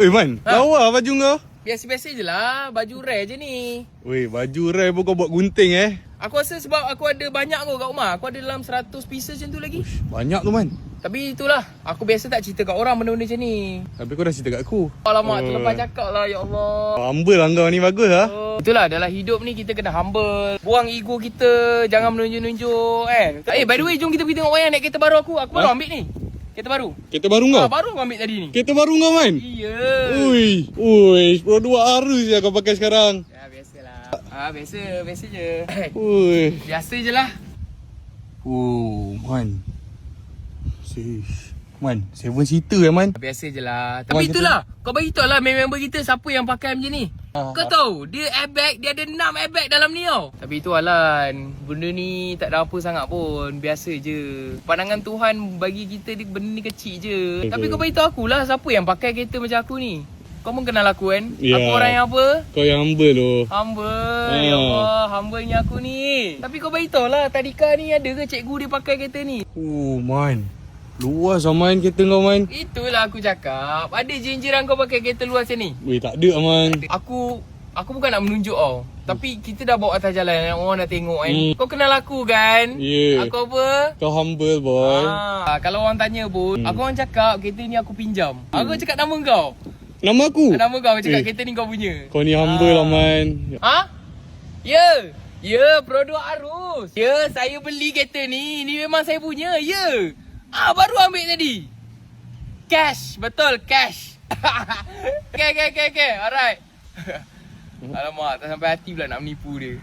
Man, tahu lah baju kau? Biasa-biasa je lah. Baju rare je ni. Weh, baju rare pun kau buat gunting Aku rasa sebab aku ada banyak kot kat rumah. Aku ada dalam 100 pieces macam tu lagi. Uish, banyak tu Man. Tapi itulah, aku biasa tak cerita kat orang benda-benda macam ni. Tapi kau dah cerita kat aku. Alamak, terlepas cakap lah, ya Allah. Humble lah kau ni, bagus lah. Itulah, dalam hidup ni kita kena humble. Buang ego kita, jangan menunjuk-nunjuk kan. By the way, jom kita pergi tengok wayang naik kereta baru aku. Aku baru ambil ni. Kereta baru. Kereta baru kau? Baru aku ambil tadi ni. Kereta baru kau Man? Iya. Ui, produk harus je kau pakai sekarang. Ya, biasalah. Biasa je. Ui. Biasa je lah. Oh, Man. Man, 7-seater Man. Biasa je lah. Tapi itulah, kau bagi tahu lah member kita siapa yang pakai macam ni. Kau tahu, dia airbag, dia ada 6 airbag dalam ni tau. Tapi itu Alan, benda ni tak ada apa sangat pun. Biasa je. Pandangan Tuhan bagi kita, benda ni kecil je. Tapi kau bagi tahu akulah siapa yang pakai kereta macam aku ni. Kau pun kenal aku kan? Ya. Aku orang yang apa? Kau yang humble tu. Humble. Ya Allah, humble-nya aku ni. Tapi kau bagi tahu lah, Tadika ni ada ke cikgu dia pakai kereta ni? Oh, Man. Luas lah Man kereta kau Man. Itulah aku cakap. Ada jinjiran kau pakai kereta luas macam ni? Weh, tak ada lah Man. Aku bukan nak menunjuk tau. Tapi kita dah bawa atas jalan, orang dah tengok kan. Kau kenal aku kan? Ya. Aku apa? Kau humble boy. Kalau orang tanya pun, aku orang cakap kereta ni aku pinjam. Aku cakap nama kau. Nama aku? Nama kau, aku cakap kereta ni kau punya. Kau ni humble lah Man. Ya. Ya, produk Arus. Ya, saya beli kereta ni. Ni memang saya punya. Ya. Baru ambil tadi. Cash, betul, cash. Okay. Alright. Alamak, tak sampai hati pula nak menipu dia.